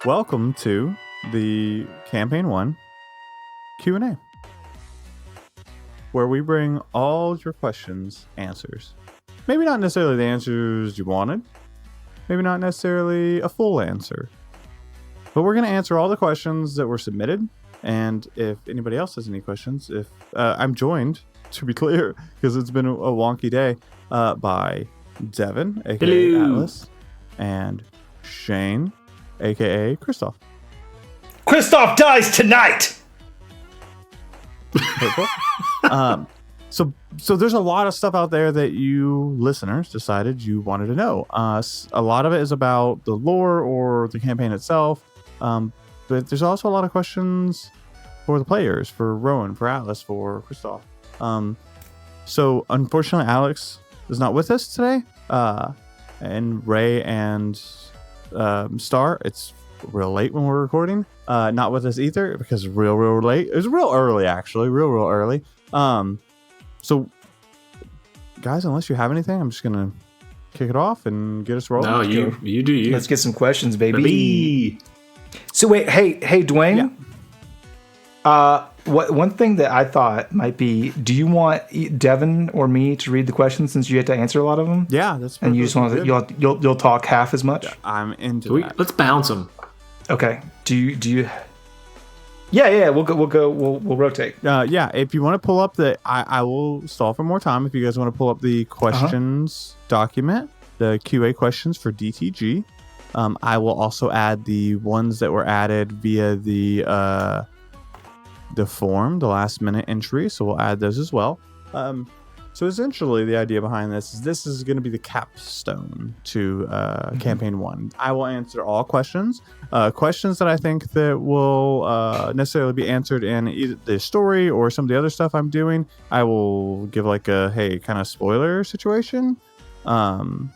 Welcome to the Campaign 1 Q&A, where we bring all your questions answers. Maybe not necessarily the answers you wanted, maybe not necessarily a full answer, but we're going to answer all the questions that were submitted. And if anybody else has any questions, if I'm joined, to be clear, because it's been a wonky day, by Devan, aka Hello. Atlas, and Shain, aka Christoph. Christoph dies tonight. So there's a lot of stuff out there that you listeners decided you wanted to know. A lot of it is about the lore or the campaign itself, but there's also a lot of questions for the players, for Rowan, for Atlas, for Christoph. So unfortunately, Alex is not with us today, and Ray and Star, it's real late when we're recording, not with us either, because real late. It was real early, actually, real early. So guys, unless you have anything, I'm just gonna kick it off and get us rolling. No, you do you. Let's get some questions, baby. So wait, hey, DeWayne. Yeah. One thing that I thought might be, do you want Devan or me to read the questions since you had to answer a lot of them? Yeah, that's and you just want to, you'll talk half as much. I'm into that. Let's bounce them. Okay. Do you? Yeah. We'll rotate. Yeah. If you want to pull up I will stall for more time. If you guys want to pull up the questions document, the QA questions for DTG, I will also add the ones that were added via the form, the last minute entry. So we'll add those as well. So essentially, the idea behind this is going to be the capstone to campaign 1. I will answer all questions. Questions that I think that will necessarily be answered in either the story or some of the other stuff I'm doing. I will give like a kind of spoiler situation. So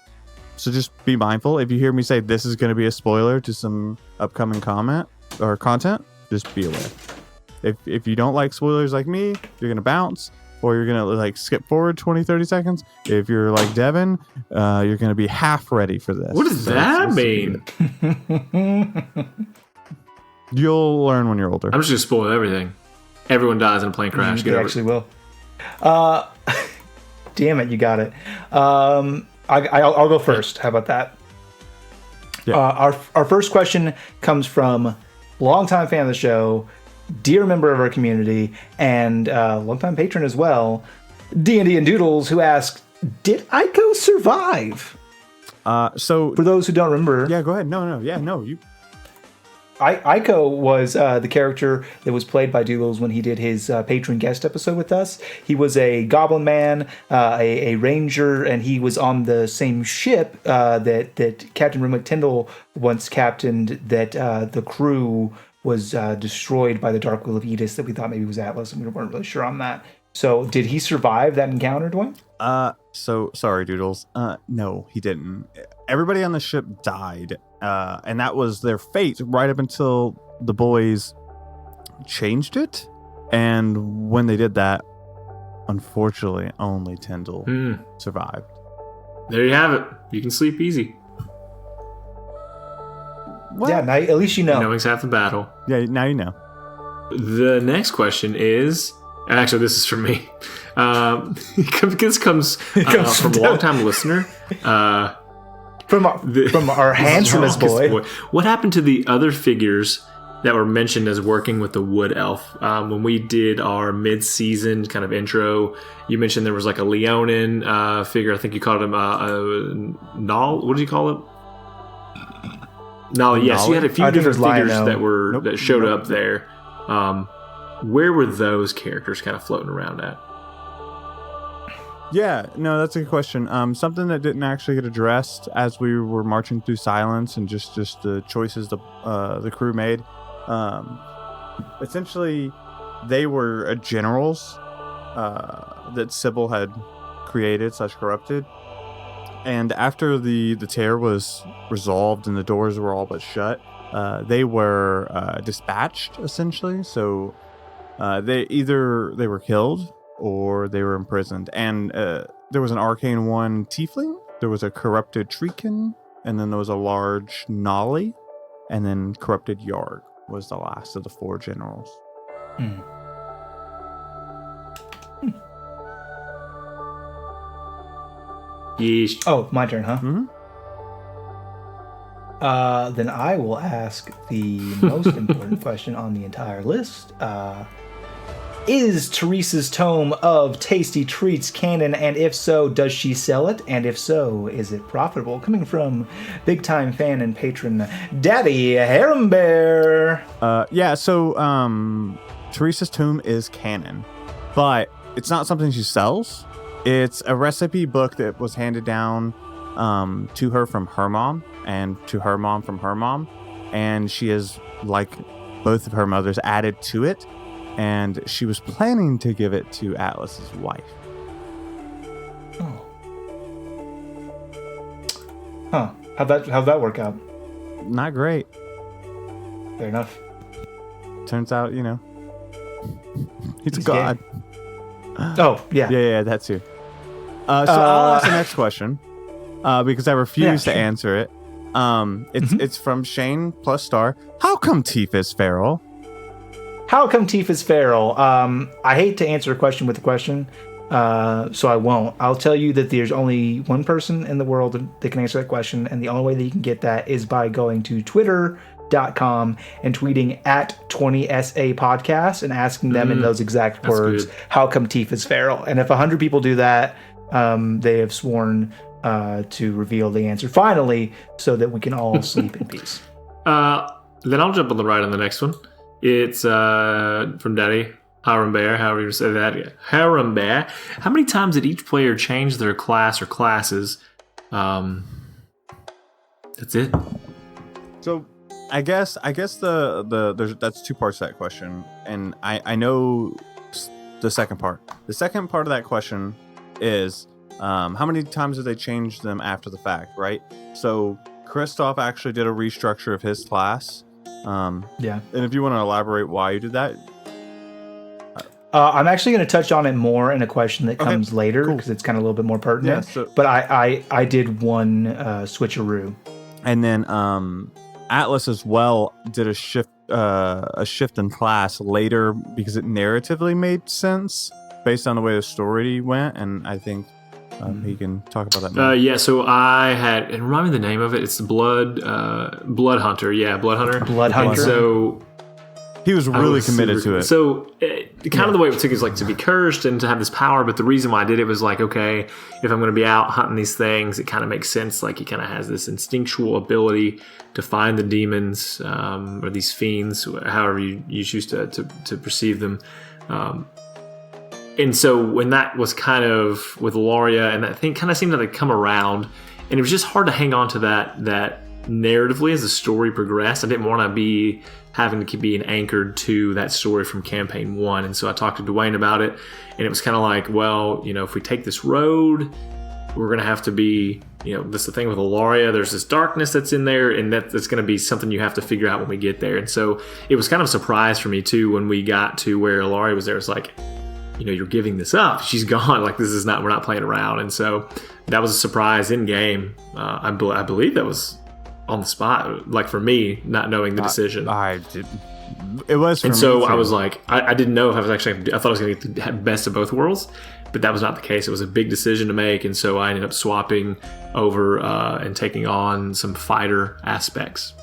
just be mindful. If you hear me say this is going to be a spoiler to some upcoming comment or content, just be aware. If you don't like spoilers like me, you're going to bounce, or you're going to like skip forward 20-30 seconds. If you're like Devan, you're going to be half ready for this. What does that mean? You'll learn when you're older. I'm just going to spoil everything. Everyone dies in a plane crash. You actually will. Damn it, you got it. I'll go first. How about that? Yeah. Our first question comes from longtime fan of the show, dear member of our community, and longtime patron as well, D&D and Doodles, who asked, did Aiko survive? So for those who don't remember, yeah, go ahead. You. Aiko was the character that was played by Doodles when he did his patron guest episode with us. He was a goblin man, a ranger, and he was on the same ship that Captain Rumwick Tyndall once captained, that the crew was destroyed by the Dark Will of Edis that we thought maybe was Atlas, and we weren't really sure on that. So did he survive that encounter, DeWayne? So sorry, Doodles. No, he didn't. Everybody on the ship died. And that was their fate right up until the boys changed it. And when they did that, unfortunately, only Tyndall survived. There you have it. You can sleep easy. What? Yeah, now at least you know. Knowing's half the battle. Yeah, now you know. The next question is, and actually this is from me. This comes from a long-time listener. From our handsomest boy. What happened to the other figures that were mentioned as working with the wood elf? When we did our mid-season kind of intro, you mentioned there was like a Leonin figure. I think you called him a Null. What did you call it? No, yes, you had a few different figures that showed up there. Where were those characters kind of floating around at? Yeah, no, that's a good question. Something that didn't actually get addressed as we were marching through Silence and just the choices the crew made. Essentially, they were generals that Sybil had created / corrupted. And after the tear was resolved and the doors were all but shut, they were dispatched, essentially. So they were killed or they were imprisoned. And there was an Arcane 1 Tiefling, there was a corrupted Treekin, and then there was a large Nolly. and then corrupted Yarg was the last of the 4 generals. Yeesh. Oh, my turn, huh? Mm-hmm. Then I will ask the most important question on the entire list. Is Teresa's tome of tasty treats canon, and if so, does she sell it? And if so, is it profitable? Coming from big-time fan and patron Daddy Harem Bear. So Teresa's tomb is canon, but it's not something she sells. It's a recipe book that was handed down to her from her mom, and to her mom from her mom, and she has, like both of her mothers, added to it, and she was planning to give it to Atlas's wife. Oh. Huh. How'd that work out? Not great. Fair enough. Turns out, he's a He's god. gay. Oh, yeah. Yeah, that too. So I'll ask the next question because I refuse to answer it. It's from Shain plus star. How come Teef is feral? How come Teef is feral? I hate to answer a question with a question, so I won't. I'll tell you that there's only one person in the world that can answer that question, and the only way that you can get that is by going to twitter.com and tweeting at 20SA podcast and asking them in those exact words, how come Teef is feral? And if 100 people do that, they have sworn to reveal the answer finally, so that we can all sleep in peace. Then I'll jump on the right on the next one. It's from Daddy Harem Bear, however you say that. Harem Bear. How many times did each player change their class or classes? That's it. So I guess there's that's 2 parts to that question, and I know the second part. The second part of that question is how many times did they change them after the fact, right? So Kristoff actually did a restructure of his class. And if you want to elaborate why you did that. I'm actually going to touch on it more in a question that comes later, because it's kind of a little bit more pertinent. Yeah, but I did one switcheroo. And then Atlas as well did a shift in class later because it narratively made sense based on the way the story went, and I think he can talk about that more. So I had, and remind me the name of it. It's the Blood Hunter. Yeah, Blood Hunter. Blood Hunter. And so he was really committed to it. So kind of the way it took is like to be cursed and to have this power. But the reason why I did it was like, okay, if I'm going to be out hunting these things, it kind of makes sense. Like he kind of has this instinctual ability to find the demons or these fiends, however you choose to perceive them. And so when that was kind of with Lauria, and that thing kind of seemed to like come around, and it was just hard to hang on to that narratively as the story progressed. I didn't want to be having to keep being anchored to that story from campaign 1. And so I talked to DeWayne about it, and it was kind of like, well, if we take this road, we're going to have to be, that's the thing with Lauria, there's this darkness that's in there, and that's going to be something you have to figure out when we get there. And so it was kind of a surprise for me too when we got to where Lauria was there. It's like, you're giving this up. She's gone. Like, we're not playing around. And so that was a surprise in game. I believe that was on the spot. Like for me, not knowing the decision. I did. It was for and me so too. I was like, I didn't know if I was actually, I thought I was going to get the best of both worlds, but that was not the case. It was a big decision to make. And so I ended up swapping over and taking on some fighter aspects.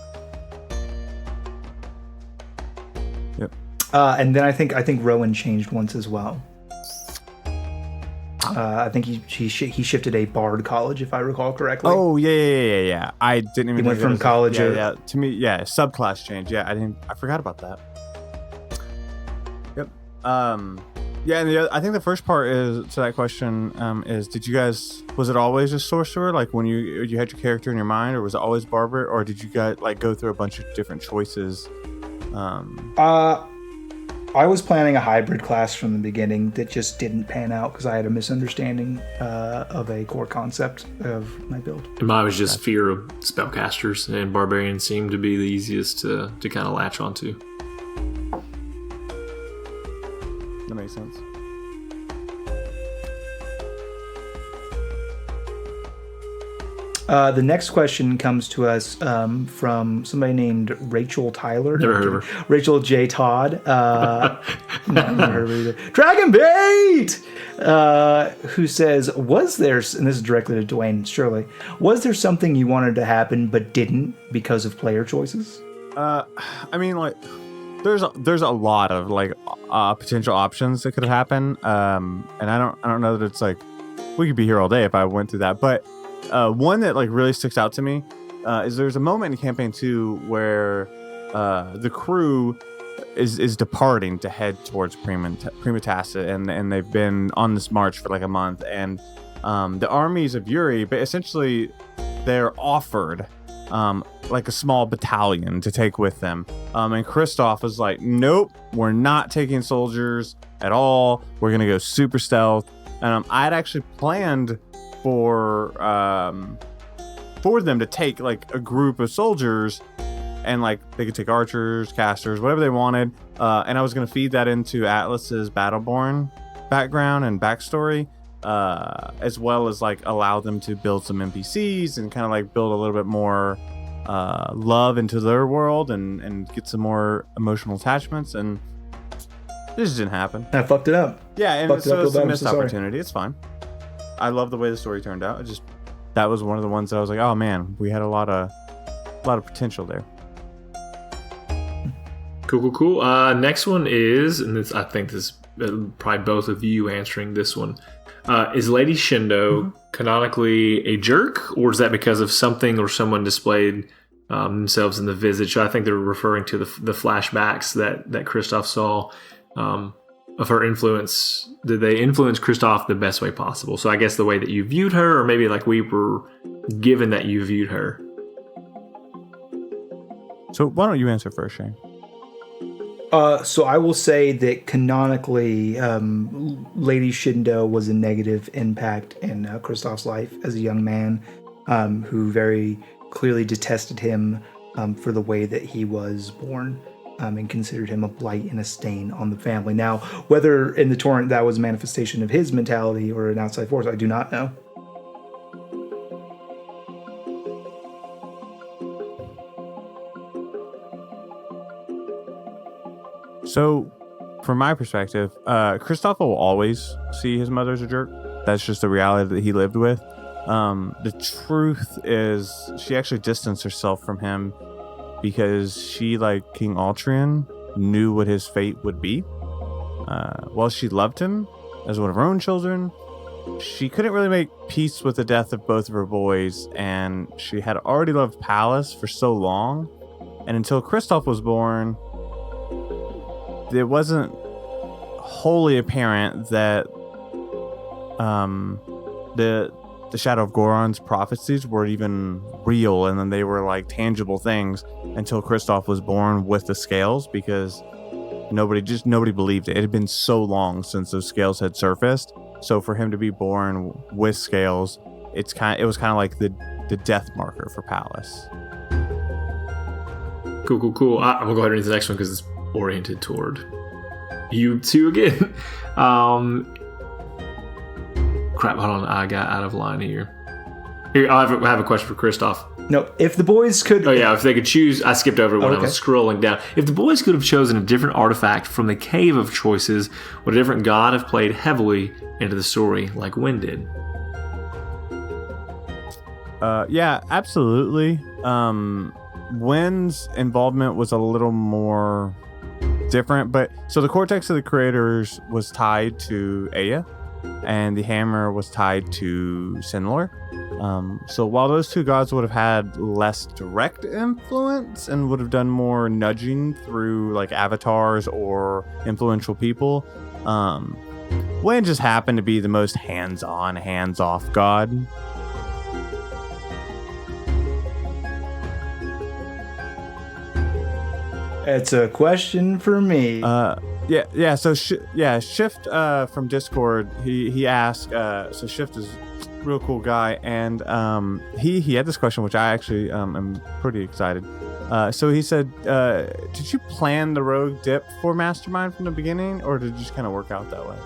Yep. And then I think Rowan changed once as well. I think he shifted a bard college, if I recall correctly. Oh yeah. I didn't even. He went from college. Yeah. To me, subclass change. Yeah, I forgot about that. Yep. Yeah, and I think the first part is to that question is: did you guys? Was it always a sorcerer? Like when you had your character in your mind, or was it always barber, or did you guys like go through a bunch of different choices? I was planning a hybrid class from the beginning that just didn't pan out because I had a misunderstanding of a core concept of my build. And mine was just fear of spellcasters, and barbarians seemed to be the easiest to kind of latch onto. That makes sense. The next question comes to us from somebody named Rachel Tyler. Never heard of her. Rachel J. Todd. Never heard of her either. Dragon Bait! Who says, was there, and this is directly to DeWayne, surely, was there something you wanted to happen but didn't because of player choices? I mean, like, there's a lot of like potential options that could happen. And I don't know that it's like we could be here all day if I went through that. But one that like really sticks out to me is there's a moment in campaign 2 where the crew is departing to head towards Prima Tacit, and they've been on this march for like a month, and the armies of Yuri, but essentially they're offered like a small battalion to take with them. And Kristoff was like, nope, we're not taking soldiers at all. We're going to go super stealth. And I'd actually planned for them to take like a group of soldiers, and like they could take archers, casters, whatever they wanted. And I was going to feed that into Atlas's Battleborn background and backstory, as well as like allow them to build some NPCs and kind of like build a little bit more love into their world and get some more emotional attachments. And this just didn't happen. I fucked it up. Yeah, and Fucked it so up it's real a bad. I'm missed so sorry. opportunity. It's fine. I love the way the story turned out. That was one of the ones that I was like, oh man, we had a lot of potential there. Cool. Next one is, and this, I think this probably both of you answering this one. Is Lady Shindo canonically a jerk, or is that because of something or someone displayed themselves in the visage? I think they're referring to the flashbacks that Kristoff saw of her influence. Did they influence Kristoff the best way possible? So I guess the way that you viewed her, or maybe like we were given that you viewed her. So why don't you answer first, Shain? So I will say that canonically, Lady Shindo was a negative impact in Kristoff's life as a young man, who very clearly detested him for the way that he was born, and considered him a blight and a stain on the family. Now, whether in the torrent that was a manifestation of his mentality or an outside force, I do not know. So, from my perspective, Kristoff will always see his mother as a jerk. That's just the reality that he lived with. The truth is, she actually distanced herself from him because she, like King Altrian, knew what his fate would be. While she loved him as one of her own children, she couldn't really make peace with the death of both of her boys, and she had already loved Pallas for so long, and until Kristoff was born, it wasn't wholly apparent that the Shadow of Gorahn's prophecies were even real, and then they were like tangible things until Kristoff was born with the scales, because nobody believed it. It had been so long since those scales had surfaced. So for him to be born with scales, it was kind of like the death marker for Pallas. Cool. I'm gonna go ahead and read the next one because it's oriented toward you two again. Crap, hold on, I got out of line here. I have a question for Kristoff. No, if the boys could... Oh yeah, if they could choose... I skipped over when I was scrolling down. If the boys could have chosen a different artifact from the Cave of Choices, would a different god have played heavily into the story like Wynn did? Yeah, absolutely. Wynn's involvement was a little more different, but so the Cortex of the Creators was tied to Aya, and the hammer was tied to Sinlor. So while those two gods would have had less direct influence and would have done more nudging through like avatars or influential people, Wayne just happened to be the most hands-on, hands-off god. It's a question for me. Yeah. So Shift from Discord, he asked. So Shift is a real cool guy, and he had this question, which I actually am pretty excited. So he said, "Did you plan the rogue dip for Mastermind from the beginning, or did it just kind of work out that way?"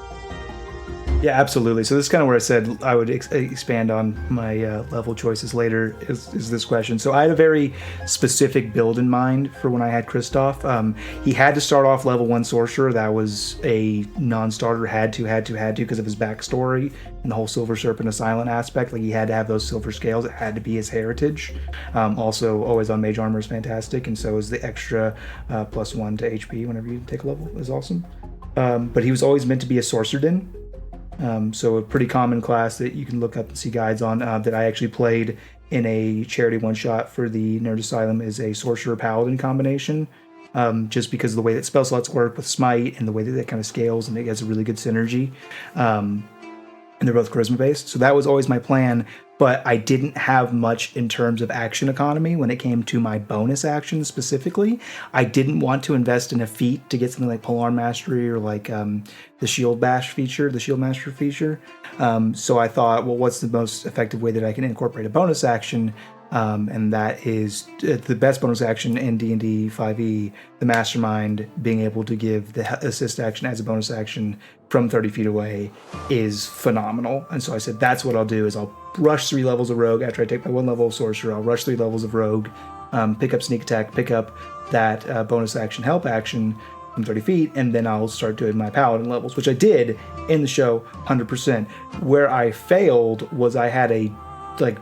Yeah, absolutely. So this is kind of where I said I would expand on my level choices later is this question. So I had a very specific build in mind for when I had Kristoff. He had to start off level 1 sorcerer. That was a non-starter, had to because of his backstory and the whole Silver Serpent of Silent aspect. Like he had to have those silver scales. It had to be his heritage. Also, always on mage armor is fantastic, and so is the extra +1 to HP whenever you take a level is awesome. But he was always meant to be a sorcerer. So a pretty common class that you can look up and see guides on that I actually played in a charity one-shot for the Nerd Asylum is a Sorcerer Paladin combination, just because of the way that spell slots work with Smite and the way that it kind of scales, and it has a really good synergy. And they're both charisma-based, so that was always my plan, but I didn't have much in terms of action economy when it came to my bonus actions specifically. I didn't want to invest in a feat to get something like Polearm Mastery or like the Shield Master feature. So I thought, well, what's the most effective way that I can incorporate a bonus action? And that is the best bonus action in D&D 5e, the Mastermind being able to give the assist action as a bonus action from 30 feet away is phenomenal. And so I said, that's what I'll do is I'll rush 3 levels of Rogue after I take my 1 level of Sorcerer. I'll rush 3 levels of Rogue, pick up Sneak Attack, pick up that bonus action, Help action from 30 feet, and then I'll start doing my Paladin levels, which I did in the show 100%. Where I failed was I had a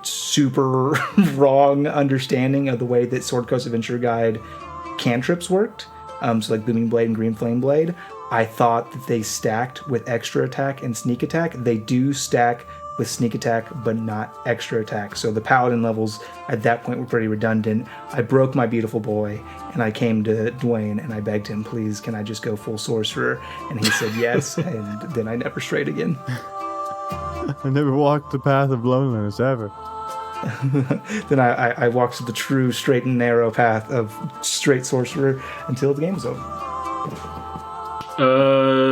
super wrong understanding of the way that Sword Coast Adventure Guide cantrips worked. So like Booming Blade and Green Flame Blade, I thought that they stacked with extra attack and sneak attack. They do stack with sneak attack, but not extra attack. So the Paladin levels at that point were pretty redundant. I broke my beautiful boy, and I came to DeWayne and I begged him, please, can I just go full sorcerer? And he said yes, and then I never strayed again. I never walked the path of loneliness ever. Then I walked the true, straight and narrow path of straight sorcerer until the game was over.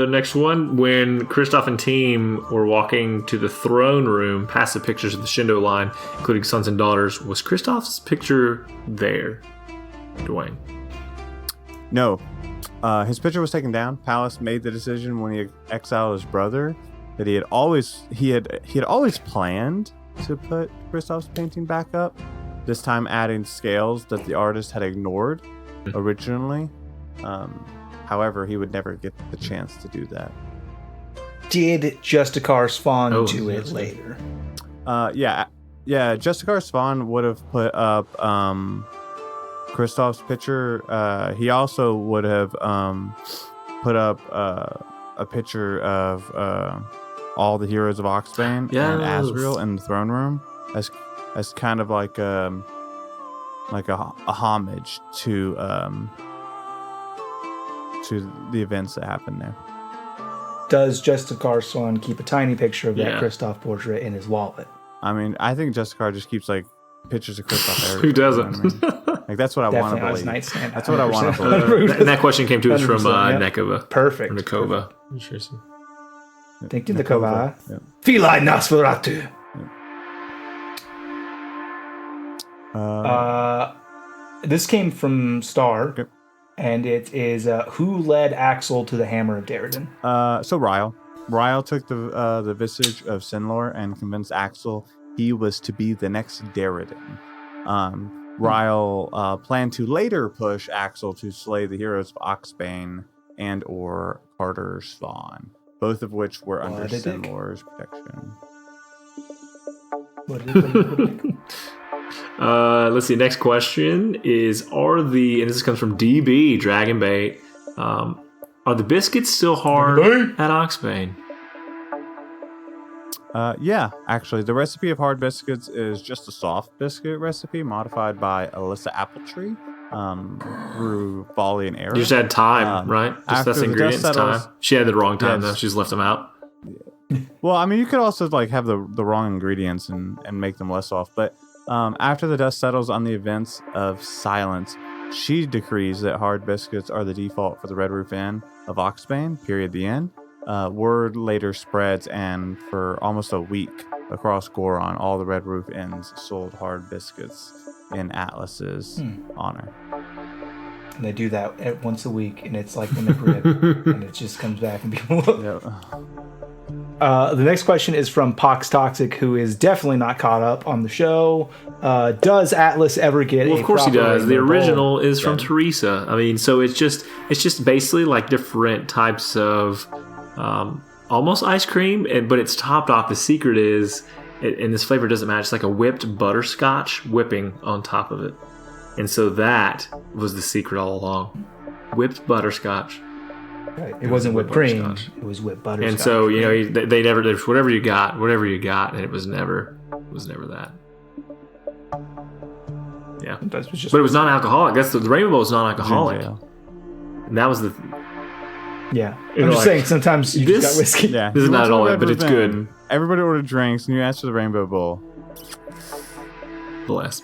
Next one. When Kristoff and team were walking to the throne room past the pictures of the Shindo line, including sons and daughters, was Kristoff's picture there, DeWayne? No. His picture was taken down. Palace made the decision when he exiled his brother that he had always planned to put Kristoff's painting back up, this time adding scales that the artist had ignored originally. However, he would never get the chance to do that. Did Justicar spawn do it later? Yeah. Justicar Spawn would have put up Kristoff's picture. He also would have put up a picture of all the heroes of Oxbane and Asriel in the throne room as kind of like a homage to the events that happened there. Does Justicar Swan keep a tiny picture of that Kristoff portrait in his wallet? I mean, I think Justicar just keeps like pictures of Kristoff everywhere. Who doesn't? You know what I mean? Like that's what I want to believe. That's what I want to believe. And that question came to us from Nekova. Perfect. Or Nekova. Thank you, Nekova. Feline Nosferatu. This came from Star. Okay. And it is who led Axel to the Hammer of Deradin? So Ryle. Ryle took the visage of Sinlor and convinced Axel he was to be the next Deradin. Ryle planned to later push Axel to slay the heroes of Oxbane and or Carter Svan, both of which were under Sinlor's protection. Let's see. Next question is: and this comes from DB Dragonbait. Are the biscuits still hard at Oxbane? Yeah, actually, the recipe of hard biscuits is just a soft biscuit recipe modified by Alyssa Appletree through Volley and Arrow. You just had time, right? Just that's the ingredients. Settles, time. She had the wrong time though. She's left them out. Well, I mean, you could also like have the wrong ingredients and make them less soft, but. After the dust settles on the events of Silence, she decrees that hard biscuits are the default for the Red Roof Inn of Oxbane, period, the end. Word later spreads, and for almost a week across Goarahn, all the Red Roof Inns sold hard biscuits in Atlas's honor. And they do that once a week, and it's like in the grid, and it just comes back and people look. The next question is from Pox Toxic, who is definitely not caught up on the show. Does Atlas ever get Well, a of course he proper does. The rainbow original bowl? is from Teresa. I mean, so it's just basically like different types of almost ice cream, but it's topped off. The secret is, and this flavor doesn't match. It's like a whipped butterscotch whipping on top of it, and so that was the secret all along. Whipped butterscotch. Right. It wasn't whipped cream. It was whipped butterscotch. And so they never did whatever you got, and it was never that. Yeah, but it was non-alcoholic. That's the rainbow was non-alcoholic, and that was the. Yeah, I'm just saying. Sometimes you just got whiskey. Yeah, this is not at all that, but it's good. Everybody ordered drinks, and you asked for the rainbow bowl. Bless.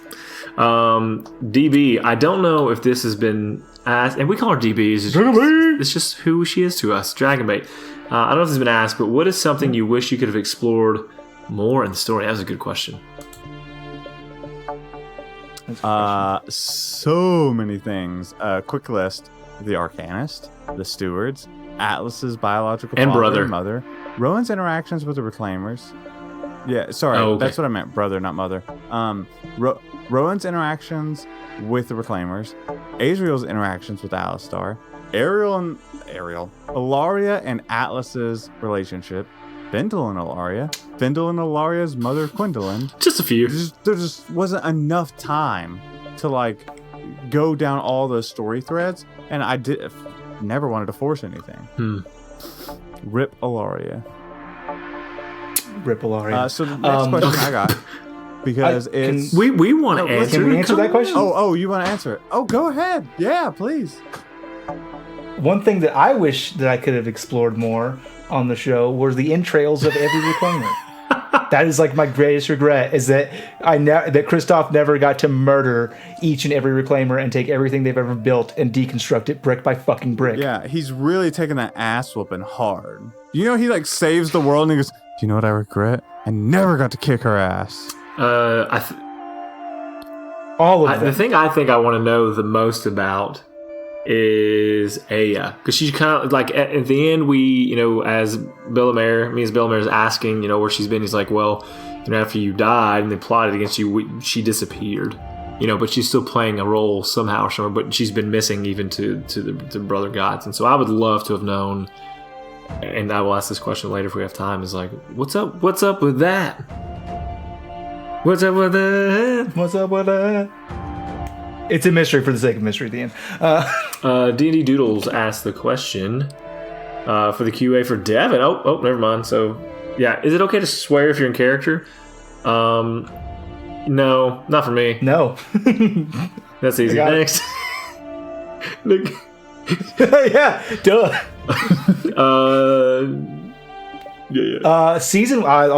DB, I don't know if this has been asked, and we call her DB. It's just who she is to us, Dragonbait. I don't know if this has been asked, but what is something you wish you could have explored more in the story? That was a good question. So many things. Quick list: the Arcanist, the Stewards, Atlas's biological and father brother, and mother, Rowan's interactions with the Reclaimers. Yeah, sorry, that's what I meant. Brother, not mother. Rowan's interactions with the Reclaimers, Azrael's interactions with Alistar, Ilaria and Atlas's relationship, Findle and Ilaria, Findle and Ilaria's mother Quindolin. Just a few. There just wasn't enough time to like go down all those story threads, and I never wanted to force anything. Rip Ilaria. Rip Ilaria. So the next question I got, because we want to answer. Can we answer that question? Oh, you want to answer it? Oh, go ahead. Yeah, please. One thing that I wish that I could have explored more on the show was the entrails of every reclaimer. That is like my greatest regret, is that that Kristoff never got to murder each and every reclaimer and take everything they've ever built and deconstruct it brick by fucking brick. Yeah, he's really taking that ass whooping hard. You know, he like saves the world and he goes, "Do you know what I regret? I never got to kick her ass." All of them. The thing I think I want to know the most about is Aya, because she's kind of like at the end, as Bill is asking, where she's been. He's like, well, after you died and they plotted against you, she disappeared, but she's still playing a role somehow or somewhere, but she's been missing even to the brother gods. And so I would love to have known, and I will ask this question later if we have time, is like, what's up with that? What's up with that? What's up with that? It's a mystery for the sake of mystery at the end. D&D Doodles asked the question for the QA for Devan. Oh, never mind. So, yeah, is it okay to swear if you're in character? No, not for me. No. That's easy. Next. Yeah, duh. Yeah. I'll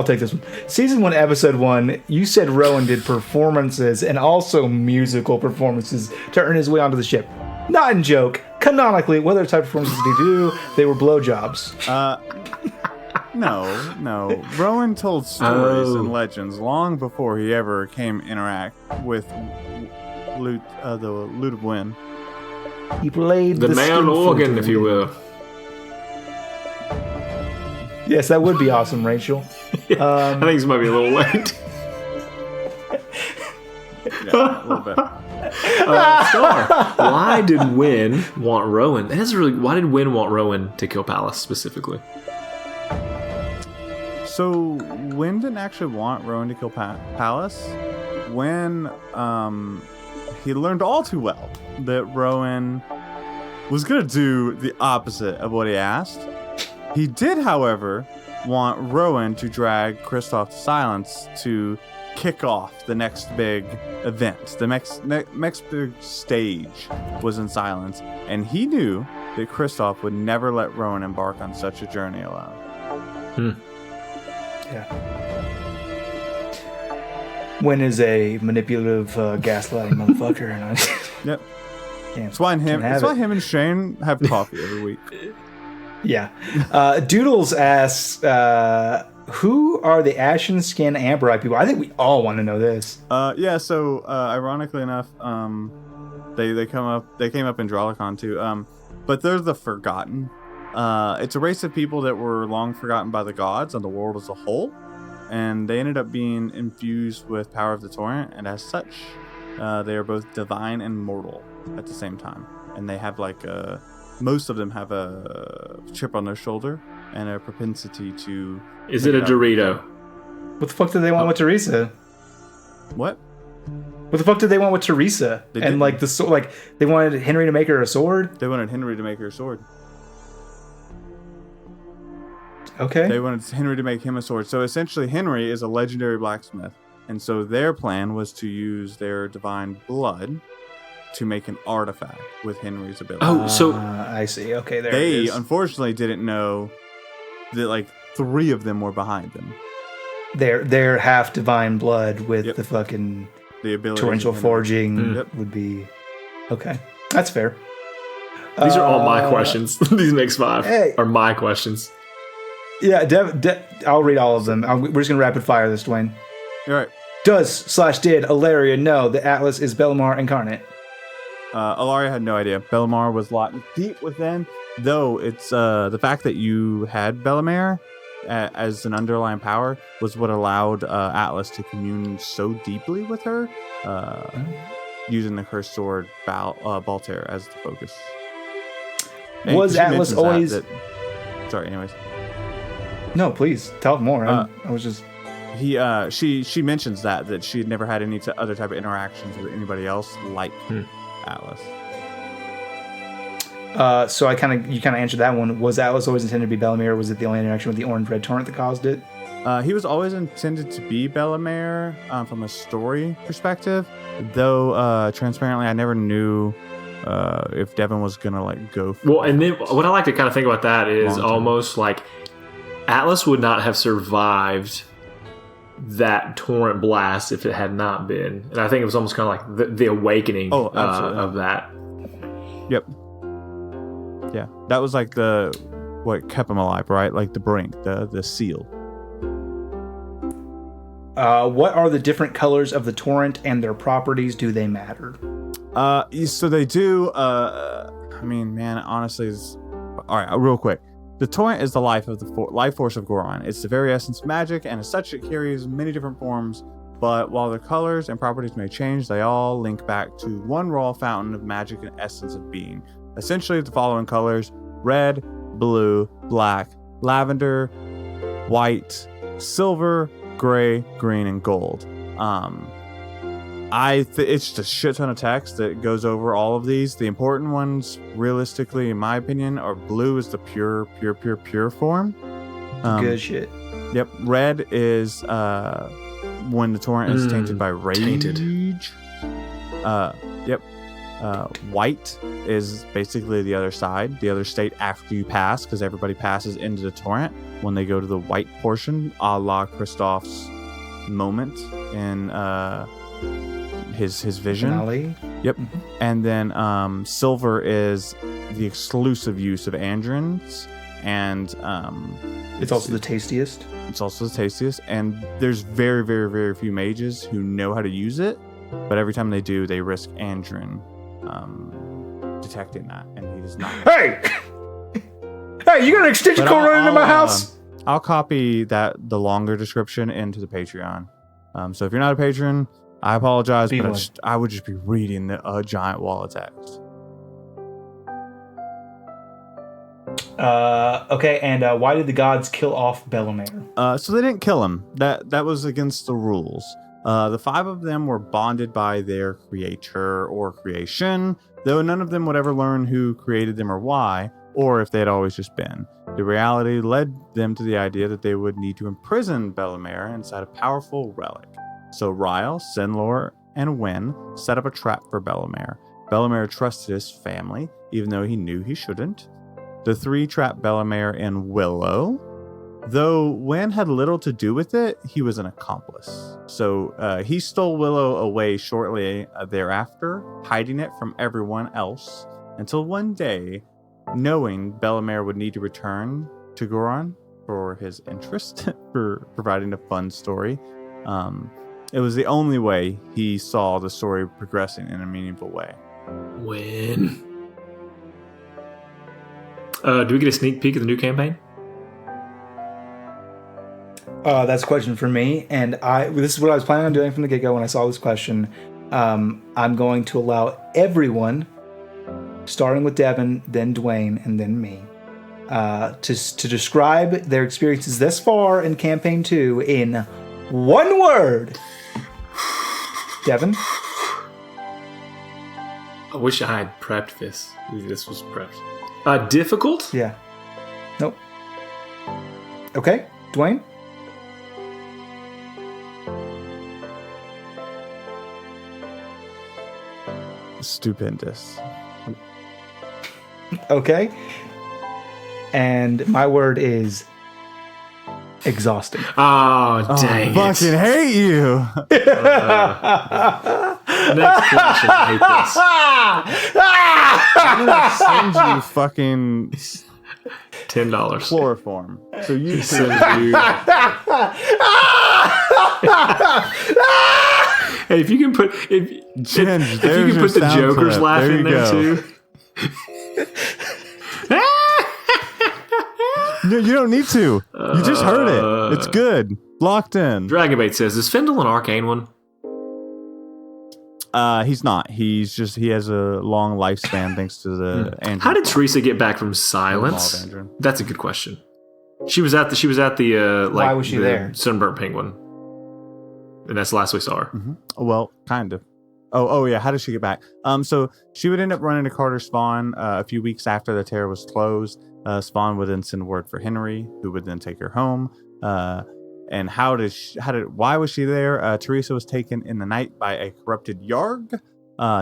take this one. Season 1, episode 1, you said Rowan did performances and also musical performances to earn his way onto the ship. Not in joke. Canonically, what other type of performances did he do? They were blowjobs. No. Rowan told stories and legends long before he ever came interact with the Lute of Wind. He played the man organ, if you will. Yes, that would be awesome, Rachel. I think this might be a little late. Yeah, a little bit. Star, why did Wynn want Rowan? Why did Wynn want Rowan to kill Pallas specifically? So Wynn didn't actually want Rowan to kill Pallas. When he learned all too well that Rowan was going to do the opposite of what he asked. He did, however, want Rowan to drag Kristoff to silence to kick off the next big event. The next big stage was in silence, and he knew that Kristoff would never let Rowan embark on such a journey alone. Yeah. Wynn is a manipulative, gaslighting motherfucker. And Yep. That's why him and Shain have coffee every week. Yeah. Doodles asks, who are the Ashen Skin Amberite people? I think we all want to know this. So ironically enough, they came up in Drawlicon too. But they're the Forgotten. It's a race of people that were long forgotten by the gods and the world as a whole, and they ended up being infused with power of the torrent, and as such, they are both divine and mortal at the same time. And they have most of them have a chip on their shoulder and a propensity to. Is it a Dorito? What the fuck did they want with Teresa? What? What the fuck did they want with Teresa? And like the sword, like they wanted Henry to make her a sword. They wanted Henry to make her a sword. Okay. They wanted Henry to make him a sword. So essentially, Henry is a legendary blacksmith, and so their plan was to use their divine blood to make an artifact with Henry's ability. Oh, so I see. Okay, there. They it is. unfortunately didn't know that like 3 of them were behind them. They're half divine blood with the fucking The ability torrential forging Yep. would be okay. That's fair. these are all my questions. These next 5 Hey. are my questions. Yeah, I'll read all of them. We're just gonna rapid fire this, Dwayne. All right. Did Ilaria know that Atlas is Belmar incarnate? Ilaria had no idea. Bellamar was locked deep within, though it's the fact that you had Bellamar as an underlying power was what allowed Atlas to commune so deeply with her, using the cursed sword Baltair as the focus. And Was she Atlas mentions always... Sorry, anyways. No, please, tell more. I was just... She mentions that she had never had any other type of interactions with anybody else like Atlas. So you kind of answered that one. Was Atlas always intended to be Bellamere, or was it the only interaction with the orange red torrent that caused it? He was always intended to be Bellamere from a story perspective, though transparently I never knew if Devan was gonna go for Well, and then what I like to kind of think about that is Long time. almost like Atlas would not have survived that torrent blast if it had not been. And I think it was almost kind of like the awakening absolutely. of that. Yep. Yeah, that was like what kept him alive, right? Like the brink, the seal. What are the different colors of the torrent and their properties? Do they matter? So they do. I mean, man, honestly, all right. Real quick, the torrent is the life force of Goarahn. It's the very essence of magic, and as such, it carries many different forms. But while their colors and properties may change, they all link back to one raw fountain of magic and essence of being. Essentially, the following colors: red, blue, black, lavender, white, silver, gray, green, and gold. It's just a shit ton of text that goes over all of these. The important ones, realistically, in my opinion, are blue is the pure form. Good shit. Yep. Red is when the torrent is tainted by rage. Tainted. Yep. White is basically the other side, the other state after you pass, because everybody passes into the torrent when they go to the white portion, a la Kristoff's moment in his vision. Finale. Yep. And then silver is the exclusive use of androns, and It's also the tastiest. It's also the tastiest, and there's very, very, very few mages who know how to use it, but every time they do, they risk andron detecting that, and he does not. Hey! Hey, you got an extension But cord running into my house? I'll copy the longer description into the Patreon. So if you're not a patron, I apologize, Be but one. I would just be reading the giant wall of text. Okay, and why did the gods kill off Bellamere? So they didn't kill him. That was against the rules. The 5 of them were bonded by their creator or creation, though none of them would ever learn who created them or why, or if they had always just been. The reality led them to the idea that they would need to imprison Bellamere inside a powerful relic. So Ryle, Sinlor, and Wynn set up a trap for Bellamere. Bellamere trusted his family, even though he knew he shouldn't. The 3 trapped Bellamere in Willow. Though Wynn had little to do with it, he was an accomplice. So he stole Willow away shortly thereafter, hiding it from everyone else, until one day, knowing Bellamere would need to return to Goarahn for his interest, for providing a fun story. It was the only way he saw the story progressing in a meaningful way. When? Do we get a sneak peek of the new campaign? That's a question for me, and this is what I was planning on doing from the get-go when I saw this question. I'm going to allow everyone, starting with Devan, then DeWayne, and then me, to describe their experiences thus far in Campaign 2 in one word. Devan? I wish I had prepped this. This was prepped. Difficult? Yeah. Nope. Okay, DeWayne? Stupendous. Okay. And my word is exhausting. Oh, dang I fucking hate you. Next question. I hate this. I'm gonna send you fucking $10. chloroform. So you Send can you. Hey, if you can put if you can put the Joker's clip. laugh There in you there go. too. No, you don't need to. You just heard it. It's good. Locked in. Dragonbait says, "Is Fendel an arcane one?" He's not. He has a long lifespan thanks to the Andrew. How did Teresa get back from silence? Law of Andrew. That's a good question. She was at the Why was she the there? Sunburnt Penguin, and that's the last we saw her. Mm-hmm. Well, kind of. Oh yeah. How did she get back? So she would end up running to Carter's Spawn a few weeks after the Terror was closed. Spawn would then send word for Henry, who would then take her home. And why was she there? Teresa was taken in the night by a corrupted Yarg.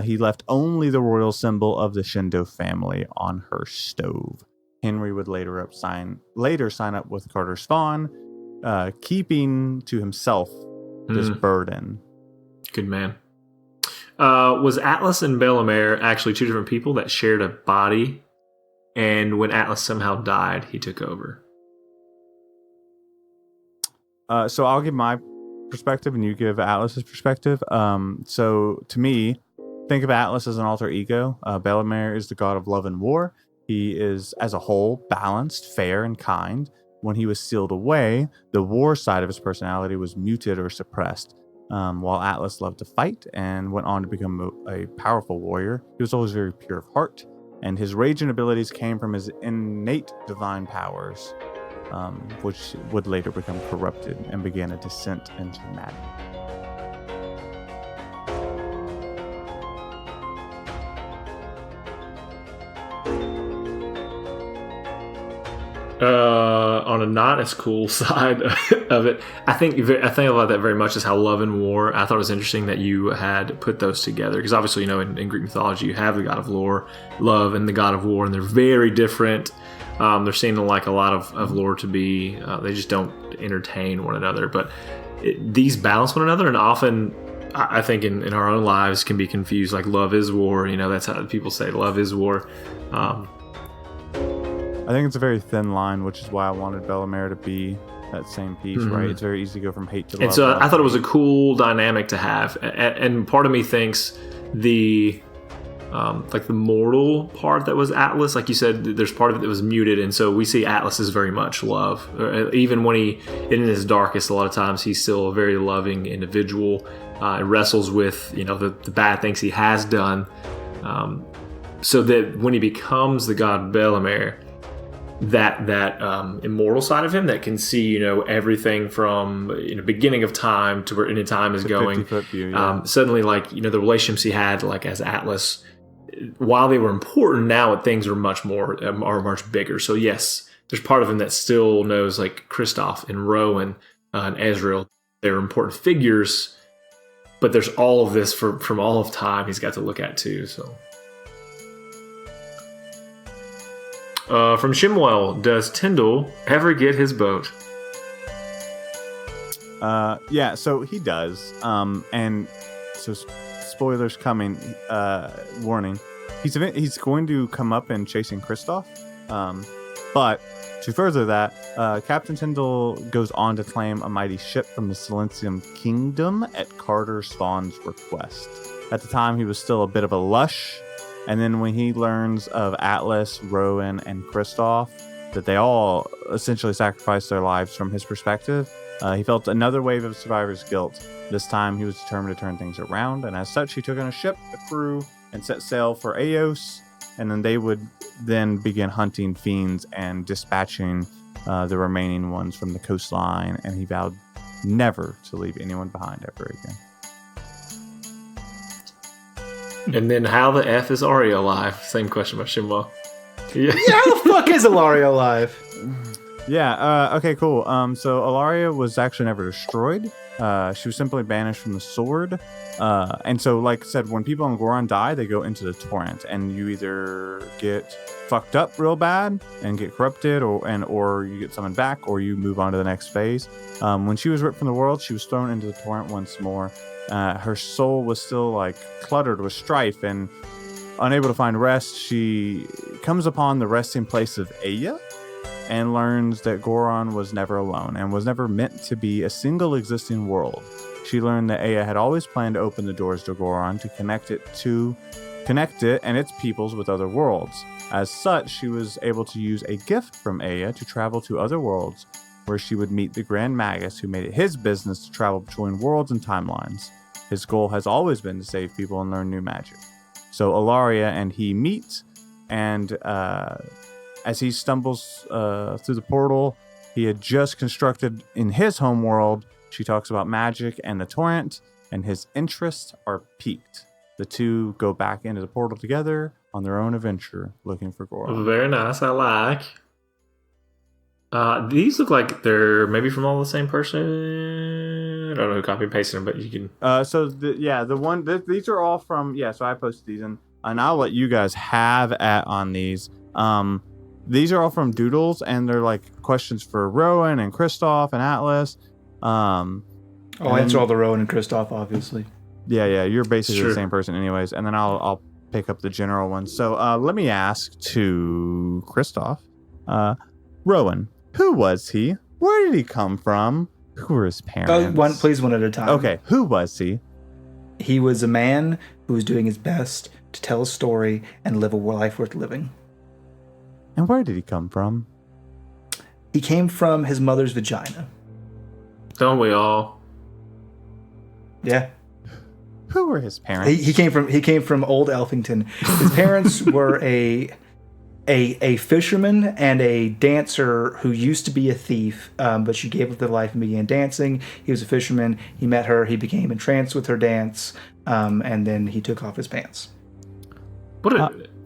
He left only the royal symbol of the Shindo family on her stove. Henry would later sign up with Carter's Spawn, keeping to himself this burden. Good man. Was Atlas and Bellamere actually two different people that shared a body? And when Atlas somehow died, he took over. So I'll give my perspective and you give Atlas's perspective. So to me, think of Atlas as an alter ego. Bellamere is the god of love and war. He is, as a whole, balanced, fair, and kind. When he was sealed away, the war side of his personality was muted or suppressed. While Atlas loved to fight and went on to become a powerful warrior, he was always very pure of heart, and his raging abilities came from his innate divine powers, which would later become corrupted and began a descent into madness. On a not as cool side of it, I think about that very much as how love and war. I thought it was interesting that you had put those together because obviously, in Greek mythology, you have the god of love, and the god of war, and they're very different. There seem like a lot of lore to be. They just don't entertain one another, but these balance one another, and often I think in our own lives can be confused. Like love is war. That's how people say love is war. I think it's a very thin line, which is why I wanted Bellamere to be that same piece, right? It's very easy to go from hate to love. And so I thought it was a cool dynamic to have. And part of me thinks the mortal part that was Atlas, like you said, there's part of it that was muted. And so we see Atlas as very much love. Even when in his darkest, a lot of times he's still a very loving individual. Wrestles with, the bad things he has done. So that when he becomes the god Bellamere, that immortal side of him that can see everything from beginning of time to where any time is going, 50-foot view, yeah. suddenly the relationships he had as Atlas, while they were important, now things are much more are much bigger. So yes, there's part of him that still knows Kristoff and Rowan and Ezreal, they're important figures, but there's all of this from all of time he's got to look at too. So from Shimwell, does Tyndall ever get his boat? Yeah, so he does. And so spoilers coming. Warning: he's going to come up and chasing Kristoff. But to further that, Captain Tyndall goes on to claim a mighty ship from the Silentium Kingdom at Carter Spawn's request. At the time, he was still a bit of a lush, And then when he learns of Atlas, Rowan, and Kristoff, that they all essentially sacrificed their lives from his perspective, he felt another wave of survivor's guilt. This time he was determined to turn things around, and as such he took on a ship, a crew, and set sail for Eos, and then they would then begin hunting fiends and dispatching the remaining ones from the coastline, and he vowed never to leave anyone behind ever again. And then how the F is Arya alive? Same question about Shinwa. Yeah, how the fuck is Ilaria alive? Yeah, okay, cool. So Ilaria was actually never destroyed. She was simply banished from the sword. And so, like I said, when people on Goarahn die, they go into the torrent, and you either get fucked up real bad and get corrupted, or you get summoned back, or you move on to the next phase. When she was ripped from the world, she was thrown into the torrent once more. Her soul was still like cluttered with strife, and unable to find rest, she comes upon the resting place of Aya, and learns that Goarahn was never alone and was never meant to be a single existing world. She learned that Aya had always planned to open the doors to Goarahn to connect it and its peoples with other worlds. As such, she was able to use a gift from Aya to travel to other worlds, where she would meet the Grand Magus, who made it his business to travel between worlds and timelines. His goal has always been to save people and learn new magic. So Ilaria and he meet, and as he stumbles through the portal he had just constructed in his home world, she talks about magic and the torrent, and his interests are piqued. The two go back into the portal together on their own adventure, looking for Goarahn. Very nice, I like. These look like they're maybe from all the same person. I don't know who copy and pasted them, but you can. These are all from. Yeah, so I posted these, and I'll let you guys have on these. These are all from Doodles, and they're like questions for Rowan and Kristoff and Atlas. I'll answer all the Rowan and Kristoff, obviously. Yeah, you're basically the same person, anyways. And then I'll pick up the general ones. So let me ask to Kristoff, Rowan, who was he? Where did he come from? Who were his parents? Please, one at a time. Okay, who was he? He was a man who was doing his best to tell a story and live a life worth living. And where did he come from? He came from his mother's vagina. Don't we all? Yeah. Who were his parents? He came from Old Elfington. His parents were a fisherman and a dancer who used to be a thief, but she gave up their life and began dancing. He was a fisherman. He met her. He became entranced with her dance, and then he took off his pants.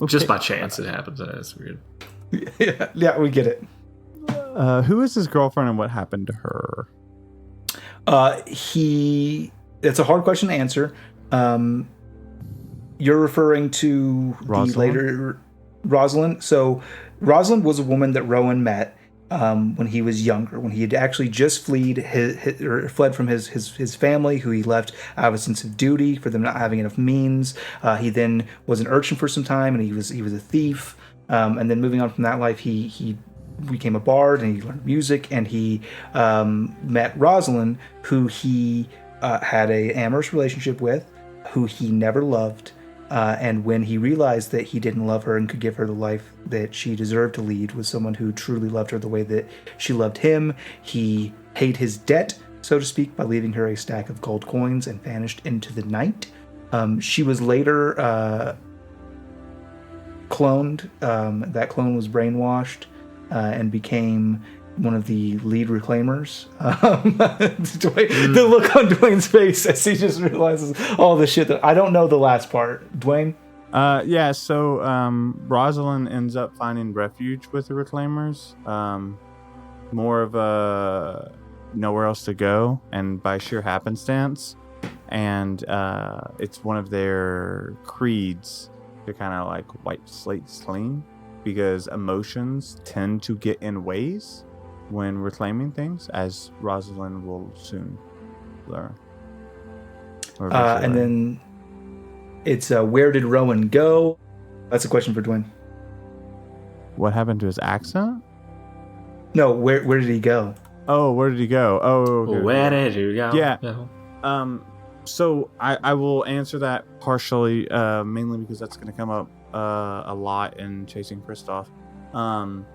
Just by chance it happens. That's weird. Yeah, we get it. Who is his girlfriend and what happened to her? It's a hard question to answer. You're referring to Rosalind? the later Rosalind. So Rosalind was a woman that Rowan met when he was younger, when he had actually just fled from his family, who he left out of a sense of duty for them not having enough means. He then was an urchin for some time, and he was a thief. And then moving on from that life, he became a bard, and he learned music, and he met Rosalind, who he had a amorous relationship with, who he never loved. And when he realized that he didn't love her and could give her the life that she deserved to lead with someone who truly loved her the way that she loved him, he paid his debt, so to speak, by leaving her a stack of gold coins and vanished into the night. She was later cloned. That clone was brainwashed and became one of the lead reclaimers. The look on DeWayne's face as he just realizes all the shit that I don't know the last part. DeWayne? So Rosalind ends up finding refuge with the reclaimers. More of a nowhere else to go, and by sheer happenstance. And it's one of their creeds to kind of like wipe slates clean, because emotions tend to get in ways when reclaiming things, as Rosalind will soon learn. And then it's where did Rowan go? That's a question for Dwayne. What happened to his accent? No, where did he go? Oh, where did he go? Oh, okay. Where did you go? Yeah. So I will answer that partially, mainly because that's going to come up a lot in chasing Kristoff. One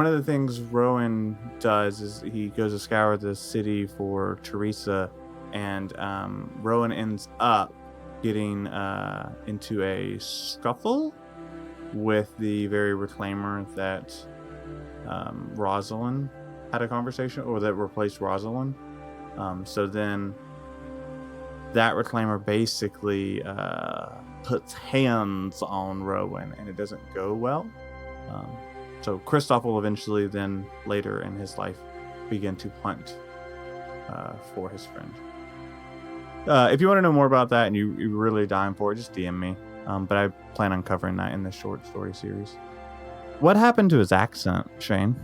of the things Rowan does is he goes to scour the city for Teresa, and Rowan ends up getting into a scuffle with the very reclaimer that Rosalind had a conversation, or that replaced Rosalind. So then that reclaimer basically puts hands on Rowan, and it doesn't go well. So Kristoff will eventually then later in his life begin to hunt for his friend. If you want to know more about that and you're really dying for it, just DM me. But I plan on covering that in the short story series. What happened to his accent, Shain?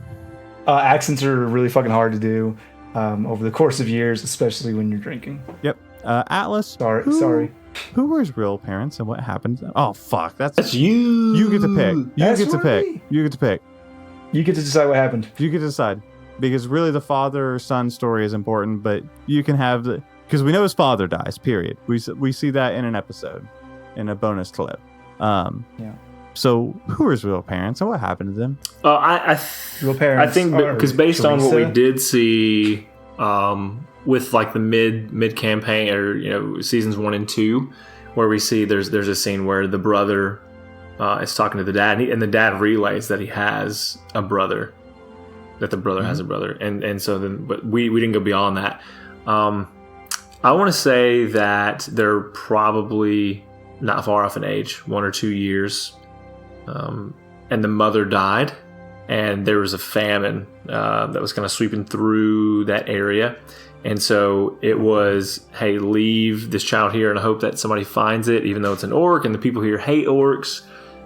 Accents are really fucking hard to do over the course of years, especially when you're drinking. Yep. Atlas. Sorry. Who were his real parents and what happened to them? Oh, fuck. That's you. You get to pick. You That's get to pick. right. You get to pick. You get to decide what happened. You get to decide. Because really the father-son story is important, but you can have the... Because we know his father dies, period. We see that in an episode, in a bonus clip. Yeah. So who are his real parents and what happened to them? Real parents. I think because based on what we did see with like the mid campaign, or seasons 1 and 2, where we see there's a scene where the brother is talking to the dad, and the dad relays that he has a brother, that the brother has a brother, and so then, but we didn't go beyond that. I want to say that they're probably not far off in age, 1 or 2 years. And the mother died, and there was a famine that was kind of sweeping through that area. And so it was, hey, leave this child here and hope that somebody finds it, even though it's an orc and the people here hate orcs,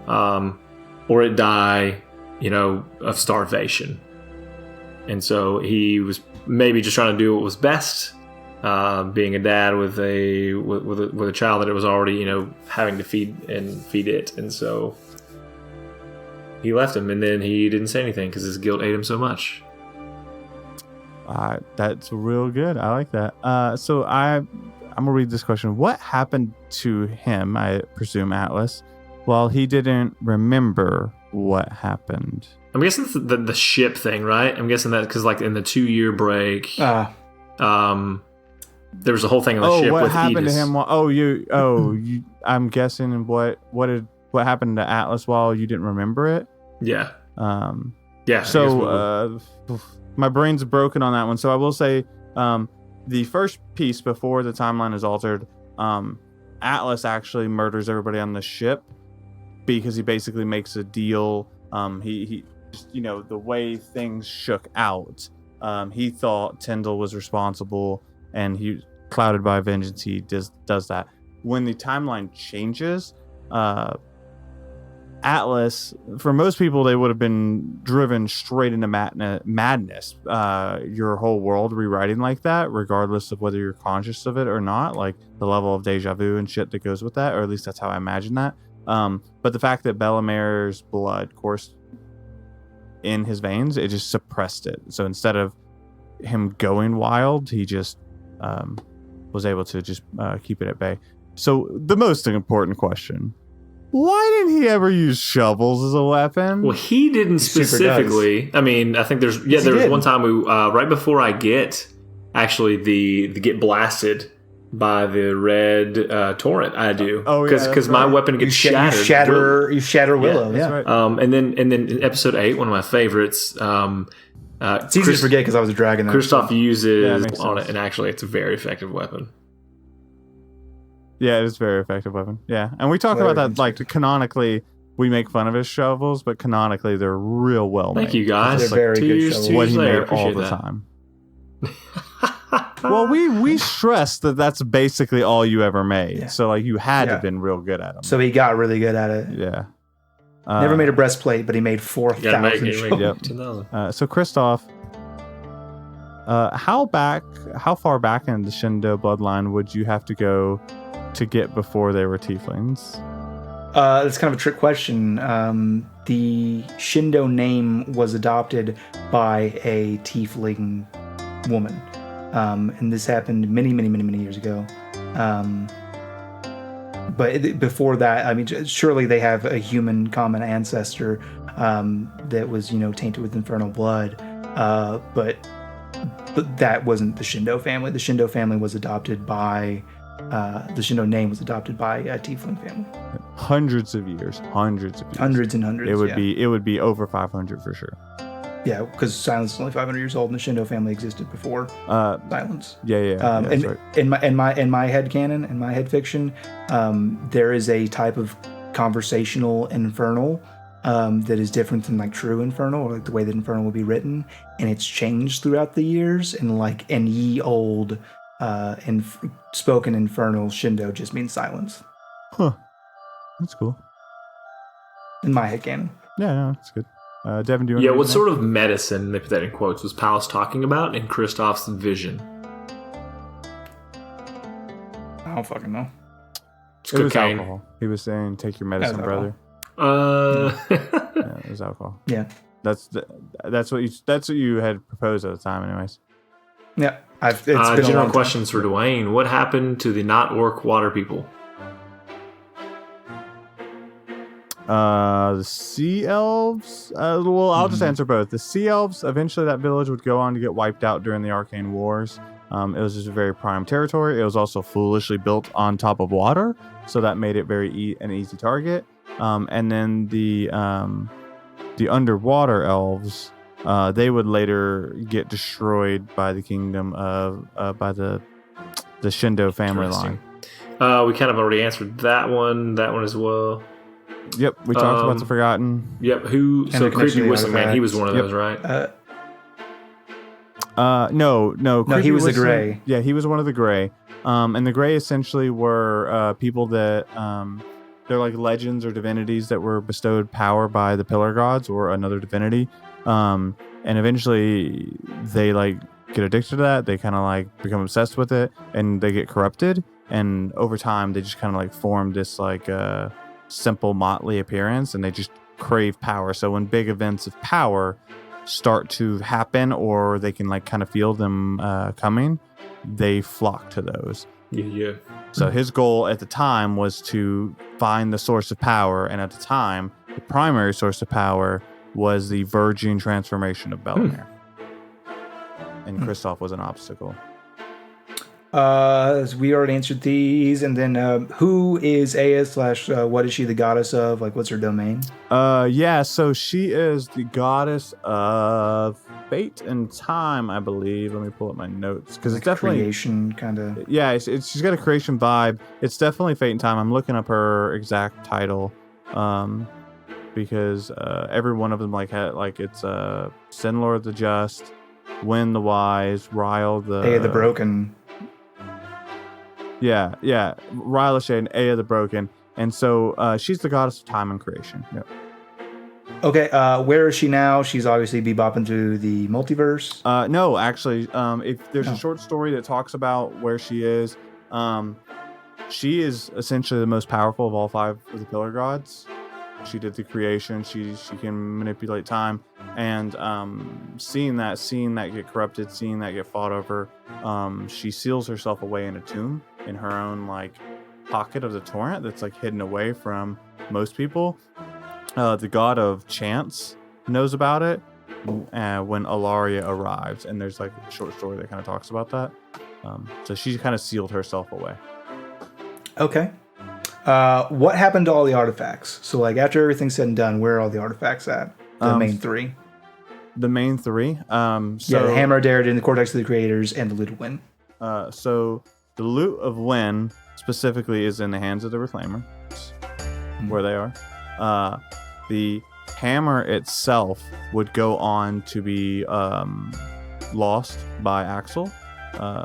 or it die, of starvation. And so he was maybe just trying to do what was best, being a dad with a child that it was already, having to feed it. And so he left him, and then he didn't say anything because his guilt ate him so much. That's real good. I like that. So I'm gonna read this question. What happened to him? I presume Atlas. Well, he didn't remember what happened. I'm guessing it's the ship thing, right? I'm guessing that because like in the 2-year break, there was a whole thing on the ship what with happened Edis. to him? I'm guessing what happened to Atlas while you didn't remember it? Yeah. Yeah. So my brain's broken on that one. So I will say the first piece before the timeline is altered, Atlas actually murders everybody on the ship because he basically makes a deal. He just, the way things shook out, he thought Tyndall was responsible, and he, clouded by vengeance, he does that. When the timeline changes, Atlas, for most people, they would have been driven straight into madness. Your whole world rewriting like that, regardless of whether you're conscious of it or not, like the level of deja vu and shit that goes with that, or at least that's how I imagine that. But the fact that Bellamer's blood coursed in his veins, it just suppressed it. So instead of him going wild, he just was able to just keep it at bay. So the most important question: why didn't he ever use shovels as a weapon? Well, he didn't specifically. I mean, I think there was one time we right before I get the get blasted by the red torrent. I do because my weapon gets shattered. You shatter Willow. Yeah. Right. And then in episode 8, one of my favorites. It's easy to forget because I was a dragon. Kristoff uses on it, and actually, it's a very effective weapon. Yeah, it is a very effective weapon. Yeah, and we talk about that, like, canonically, we make fun of his shovels, but canonically, they're real well made. Thank you, guys. They're very good shovels. What he made all the time. Well, we stressed that that's basically all you ever made. Yeah. So, like, you had to have been real good at them. So he got really good at it. Yeah. Never made a breastplate, but he made 4,000 shovels. Yep. So, Kristoff, how far back in the Shindo bloodline would you have to go to get before they were tieflings? That's kind of a trick question. The Shindo name was adopted by a tiefling woman, and this happened many years ago. But before that, I mean, surely they have a human common ancestor that was, tainted with infernal blood. But that wasn't the Shindo family. The Shindo family was adopted by, the Shindo name was adopted by a Tiefling family. Hundreds of years. Hundreds and hundreds. It would be over 500 for sure. Yeah, because Silence is only 500 years old, and the Shindo family existed before Silence. Yeah. And right. in my head canon, in my head fiction, there is a type of conversational infernal that is different than like true infernal, or like the way that infernal will be written, and it's changed throughout the years. And like an ye old spoken infernal Shindo just means silence. Huh. That's cool. In my head canon. Yeah, no, that's good. Devan, do you want Yeah, to what sort of medicine, they put that in quotes, was Pallas talking about in Kristoff's vision? I don't fucking know. It's It was cocaine. alcohol. He was saying, take your medicine, brother. Uh, Yeah, it was alcohol. Yeah. That's what you had proposed at the time, anyways. Yeah. It's been a general long questions for DeWayne. What happened to the not orc water people? The sea elves. Well, I'll just answer both. The sea elves. Eventually, that village would go on to get wiped out during the Arcane Wars. It was just a very prime territory. It was also foolishly built on top of water, so that made it very an easy target. And then the underwater elves. They would later get destroyed by the kingdom of by the Shindo family line. We kind of already answered that one as well. Yep, we talked about the Forgotten. Yep, so Creepy Whistling Man, he was one of those, right? No, he was the Grey. Yeah, he was one of the Grey. And the Grey essentially were people that they're like legends or divinities that were bestowed power by the Pillar Gods or another divinity. And eventually they like get addicted to that. They kind of like become obsessed with it, and they get corrupted. And over time, they just kind of like form this like simple motley appearance, and they just crave power. So when big events of power start to happen, or they can like kind of feel them coming, they flock to those. Yeah. So his goal at the time was to find the source of power, and at the time, the primary source of power was the Virgin transformation of Bellemere. And Kristoff was an obstacle. We already answered these, and then who is Aya / what is she the goddess of? Like, what's her domain? Yeah, so she is the goddess of fate and time, I believe. Let me pull up my notes, because like it's definitely creation kind of. Yeah, she's got a creation vibe. It's definitely fate and time. I'm looking up her exact title, because every one of them like had like it's Sin Lord the Just, Win the Wise, Ryle the Aya the Broken. Yeah, Ryle Shain, Aya the Broken, and so she's the goddess of time and creation. Yep. Okay, where is she now? She's obviously bebopping through the multiverse. No, actually, if there's a short story that talks about where she is, she is essentially the most powerful of all 5 of the Pillar Gods. She did the creation. She can manipulate time, and seeing that get corrupted, seeing that get fought over, she seals herself away in a tomb in her own like pocket of the torrent that's like hidden away from most people. The god of chance knows about it when Alaria arrives, and there's like a short story that kind of talks about that. So she kind of sealed herself away. Okay. What happened to all the artifacts? So like after everything's said and done, where are all the artifacts at? The main 3. The main 3. The Hammer of Darradin, the Cortex of the Creators, and the Loot of Win. So the Loot of Win specifically is in the hands of the Reclaimer, where they are. The hammer itself would go on to be lost by Axel,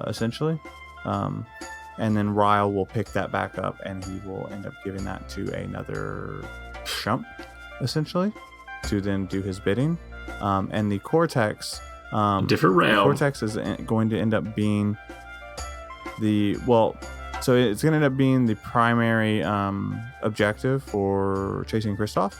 essentially. And then Ryle will pick that back up, and he will end up giving that to another chump, essentially, to then do his bidding. And the Cortex... different realm. The Cortex is going to end up being so it's going to end up being the primary objective for chasing Kristoff.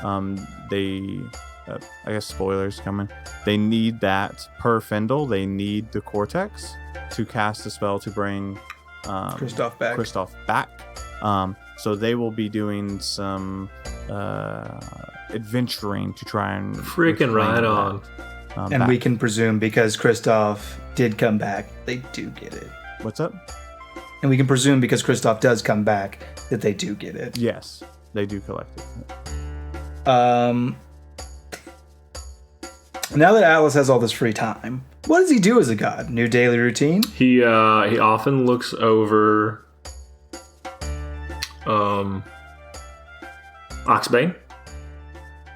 I guess spoilers coming. They need that per Findle. They need the Cortex to cast the spell to bring Kristoff back. So they will be doing some adventuring to try and freaking right on. And we can presume because Kristoff did come back, they do get it. What's up? And we can presume because Kristoff does come back that they do get it. Yes, they do collect it. Now that Atlas has all this free time, what does he do as a god? New daily routine? He often looks over Oxbane.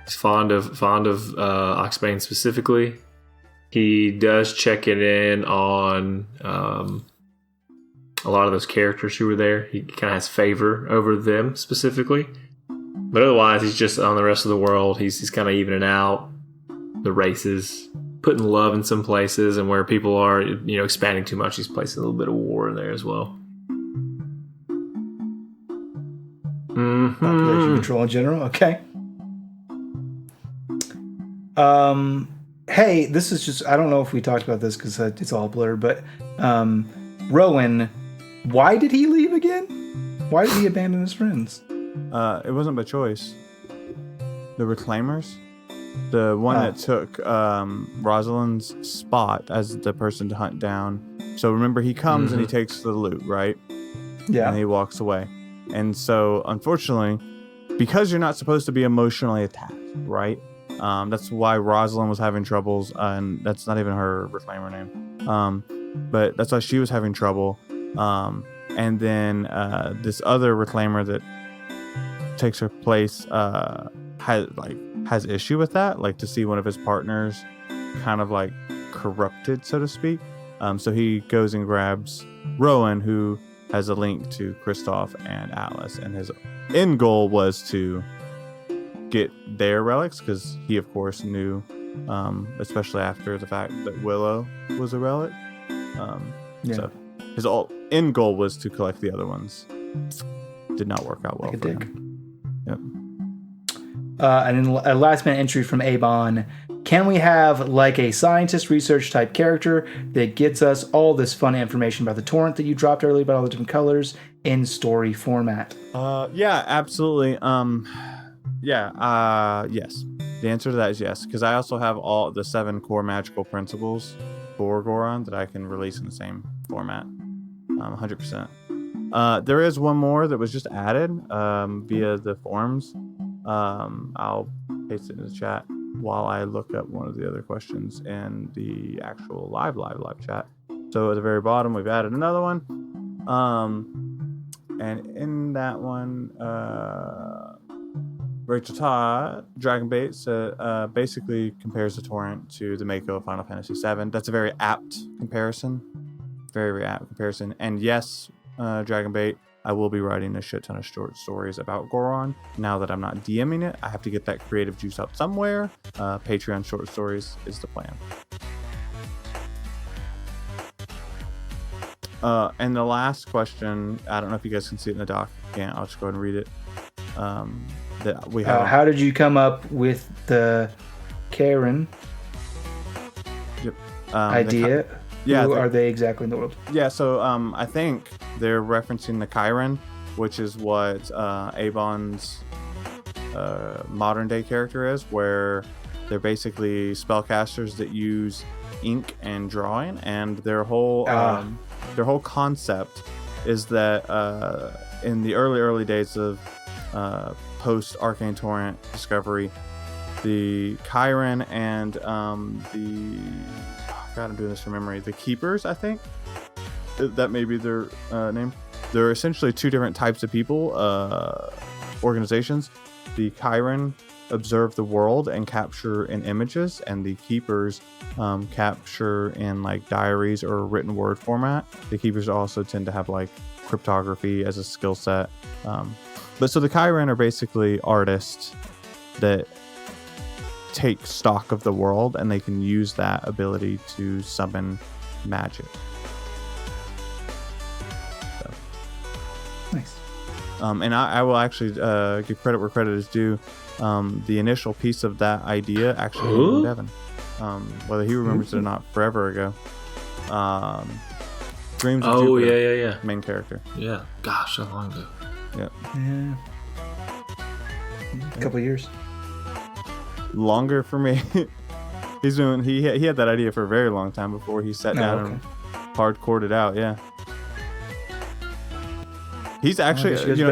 He's fond of Oxbane specifically. He does check it in on a lot of those characters who were there. He kind of has favor over them specifically. But otherwise, he's just on the rest of the world. He's kind of evening out the races, putting love in some places, and where people are, expanding too much, he's placing a little bit of war in there as well. Population control in general. Okay. Hey, this is just, I don't know if we talked about this because it's all blurred, but Rowan, why did he leave again? Why did he abandon his friends? It wasn't by choice. The Reclaimers, the one that took Rosalind's spot as the person to hunt down. So remember, he comes and he takes the loot, right? Yeah. And he walks away. And so, unfortunately, because you're not supposed to be emotionally attached, right? That's why Rosalind was having troubles, and that's not even her Reclaimer name. But that's why she was having trouble. And then this other Reclaimer that takes her place has issue with that, like to see one of his partners kind of like corrupted, so to speak. So he goes and grabs Rowan, who has a link to Kristoff and Atlas, and his end goal was to get their relics, because he of course knew, especially after the fact that Willow was a relic. So his end goal was to collect the other ones. Did not work out well for him. Yep. And then a last minute entry from Avon. Can we have like a scientist research type character that gets us all this fun information about the torrent that you dropped earlier about all the different colors in story format? Yeah, absolutely. Yes. The answer to that is yes, because I also have all the 7 core magical principles for Goarahn that I can release in the same format. 100%. There is one more that was just added via the forums. I'll paste it in the chat while I look up one of the other questions in the actual live chat. So at the very bottom, we've added another one. And in that one, Rachel Todd, Dragonbait, basically compares the torrent to the Mako of Final Fantasy VII. That's a very apt comparison. Very apt comparison. And yes, Dragonbait, I will be writing a shit ton of short stories about Goarahn. Now that I'm not DMing it, I have to get that creative juice out somewhere. Patreon short stories is the plan. And the last question, I don't know if you guys can see it in the doc. If you can't, I'll just go ahead and read it. That we have. How did you come up with the Karen idea? Who are they exactly in the world? Yeah, so I think they're referencing the Chiron, which is what Avon's modern day character is, where they're basically spellcasters that use ink and drawing, and their whole concept is that in the early days of post Arcane Torrent discovery, the Chiron and I'm doing this from memory. The Keepers, I think that may be their name. They're essentially 2 different types of people, organizations. The Chiron observe the world and capture in images, and the Keepers capture in like diaries or written word format. The Keepers also tend to have like cryptography as a skill set. But so the Chiron are basically artists that take stock of the world, and they can use that ability to summon magic. So. Nice. And I will actually give credit where credit is due. The initial piece of that idea actually came from Devan. Whether he remembers it or not, forever ago. Dreams of Oh, Jupiter. yeah. Main character. Yeah. Gosh, so long ago. Yep. Yeah. A couple of years. Longer for me. He had that idea for a very long time before he sat down and hardcored it out. Yeah. He's actually. I guess you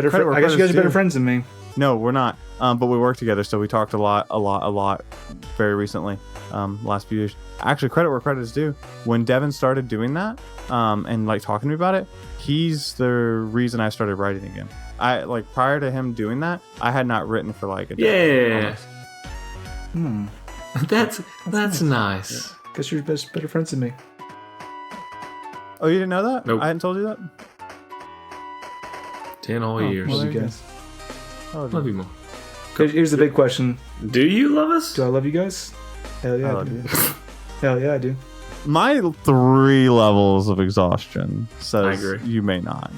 guys are better friends than me. No, we're not. But we work together, so we talked a lot, very recently. Last few years. Actually, credit where credit is due. When Devan started doing that, and like talking to me about it, he's the reason I started writing again. I like prior to him doing that, I had not written for like a decade. Yeah. That's nice. Guess you're better friends than me. Oh, you didn't know that? Nope. I hadn't told you that. 10 whole years. Love you guys. Love you more. Here's the big question. Do you love us? Do I love you guys? Hell yeah, I do. Hell yeah, I do. My 3 levels of exhaustion says I agree. you may not.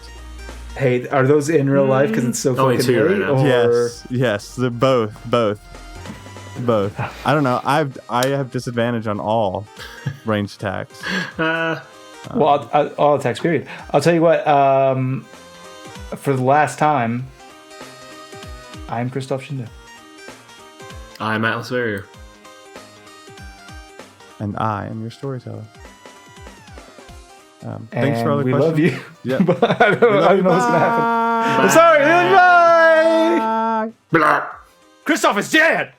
Hey, are those in real life? Because it's so Only fucking 2 right late? now. Or... Yes, they're both. I don't know. I have disadvantage on all ranged attacks. Well, all attacks, period. I'll tell you what, for the last time, I'm Christoph Schinde. I'm Atlas Barrier. And I am your storyteller. Thanks for all the we questions. love you. Yeah. But I don't know what's going to happen. Bye. I'm sorry. Bye. Blah. Christoph is dead.